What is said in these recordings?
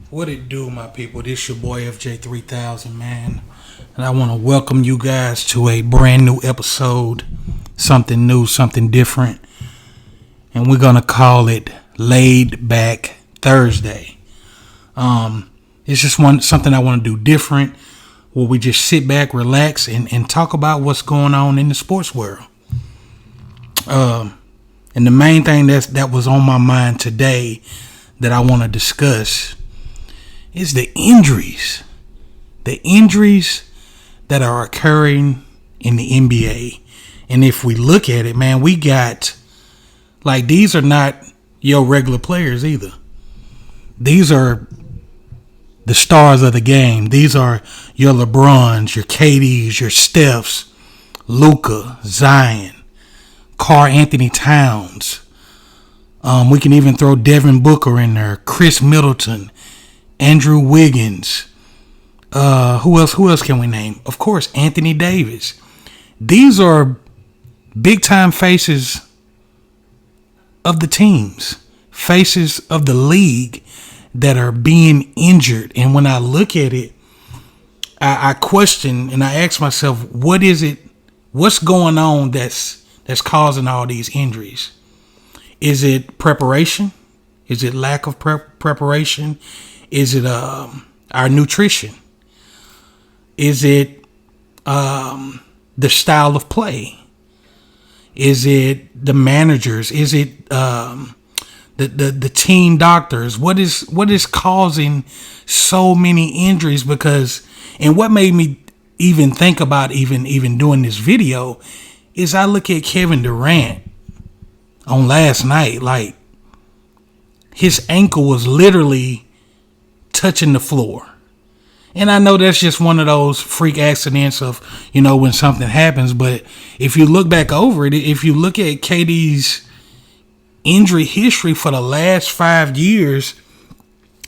What it do, my people? This your boy FJ3000, man. And I want to welcome you guys to a brand new episode. Something new, something different. And we're going to call it Laid Back Thursday. It's just something I want to do different, where we just sit back, relax, and talk about what's going on in the sports world. And the main thing that was on my mind today that I want to discuss is the injuries. The injuries that are occurring in the NBA. And if we look at it, man, we got, these are not your regular players either. These are the stars of the game. These are your LeBrons, your KDs, your Stephs, Luka, Zion, Karl Anthony Towns. We can even throw Devin Booker in there, Chris Middleton, Andrew Wiggins. Who else can we name? Of course, Anthony Davis. These are big time faces of the teams, faces of the league that are being injured. And when I look at it, I question and I ask myself, what is it? What's going on that's causing all these injuries? Is it preparation? Is it lack of preparation? Is it our nutrition? Is it the style of play? Is it the managers? Is it the team doctors? What is causing so many injuries? And what made me even think about even doing this video is I look at Kevin Durant on last night, like his ankle was literally touching the floor. And I know that's just one of those freak accidents of, when something happens. But if you look back over it, if you look at KD's injury history for the last 5 years,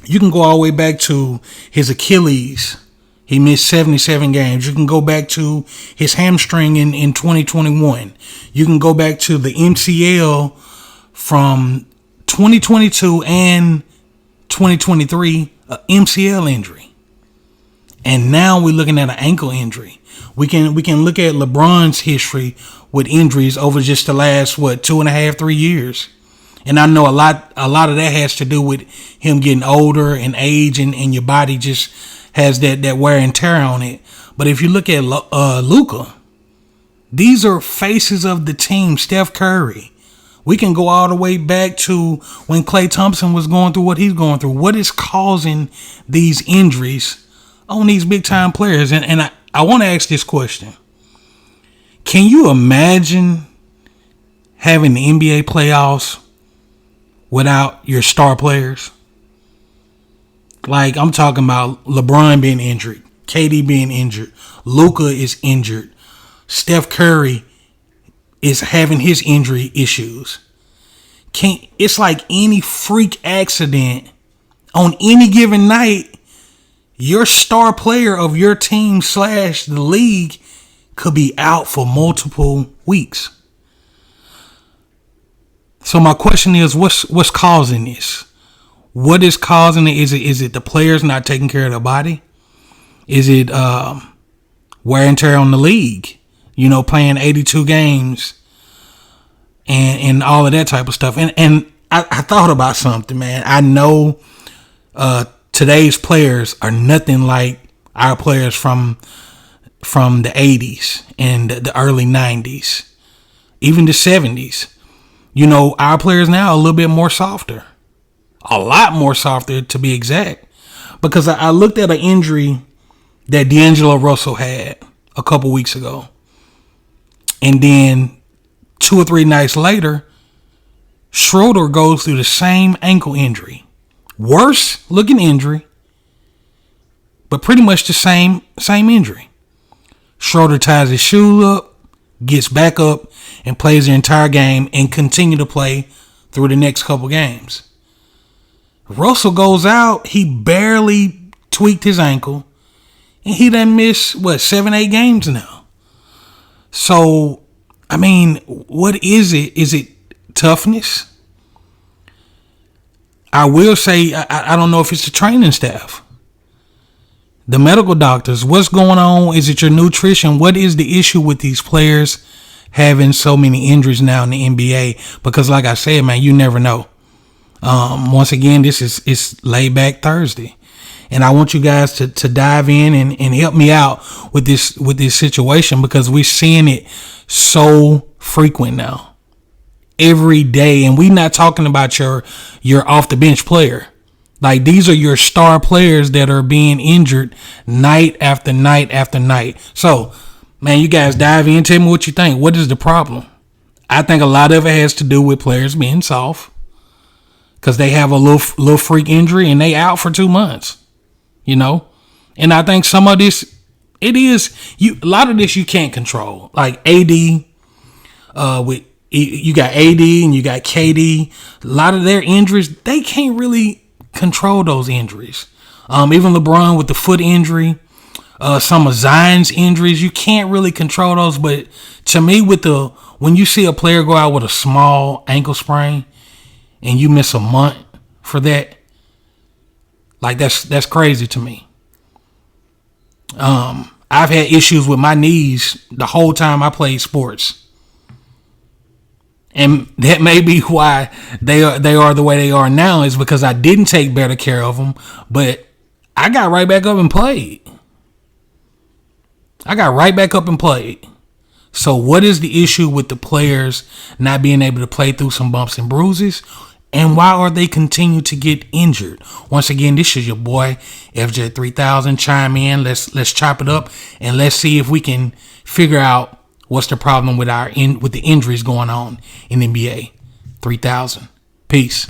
you can go all the way back to his Achilles. He missed 77 games. You can go back to his hamstring in 2021. You can go back to the MCL from 2022 and 2023, MCL injury. And now we're looking at an ankle injury. We can look at LeBron's history with injuries over just the last 2.5, 3 years. And I know a lot of that has to do with him getting older and age, and your body just has that wear and tear on it. But if you look at Luka, these are faces of the team. Steph Curry. We can go all the way back to when Klay Thompson was going through what he's going through. What is causing these injuries on these big time players? And I want to ask this question. Can you imagine having the NBA playoffs without your star players? Like, I'm talking about LeBron being injured, KD being injured, Luka is injured, Steph Curry is having his injury issues. It's like any freak accident on any given night, your star player of your team / the league could be out for multiple weeks. So my question is, what's causing this? What is causing it? Is it the players not taking care of their body? Is it wear and tear on the league? Playing 82 games and all of that type of stuff. And I thought about something, man. I know today's players are nothing like our players from the 80s and the early 90s, even the 70s. Our players now are a little bit more softer. A lot more softer, to be exact. Because I looked at an injury that D'Angelo Russell had a couple weeks ago. And then 2 or 3 nights later, Schroeder goes through the same ankle injury. Worse looking injury, but pretty much the same injury. Schroeder ties his shoe up, gets back up, and plays the entire game and continue to play through the next couple games. Russell goes out, he barely tweaked his ankle, and he done miss 7-8 games now. So, I mean, what is it? Is it toughness? I will say, I don't know if it's the training staff, the medical doctors. What's going on? Is it your nutrition? What is the issue with these players having so many injuries now in the NBA? Because like I said, man, you never know. Once again, it's laid back Thursday. And I want you guys to dive in and help me out with this situation, because we're seeing it so frequent now, every day. And we're not talking about your off the bench player. Like, these are your star players that are being injured night after night after night. So, man, you guys dive in. Tell me what you think. What is the problem? I think a lot of it has to do with players being soft, because they have a little freak injury and they out for 2 months. And I think some of this, a lot of this you can't control. Like AD, you got AD and you got KD. A lot of their injuries, they can't really control those injuries. Even LeBron with the foot injury, some of Zion's injuries, you can't really control those. But to me, when you see a player go out with a small ankle sprain and you miss a month for that, like, that's crazy to me. I've had issues with my knees the whole time I played sports, and that may be why they are the way they are now, is because I didn't take better care of them. But I got right back up and played. So what is the issue with the players not being able to play through some bumps and bruises? And why are they continue to get injured? Once again, this is your boy FJ3000. Chime in. Let's chop it up, and let's see if we can figure out what's the problem with the injuries going on in NBA. 3000. Peace.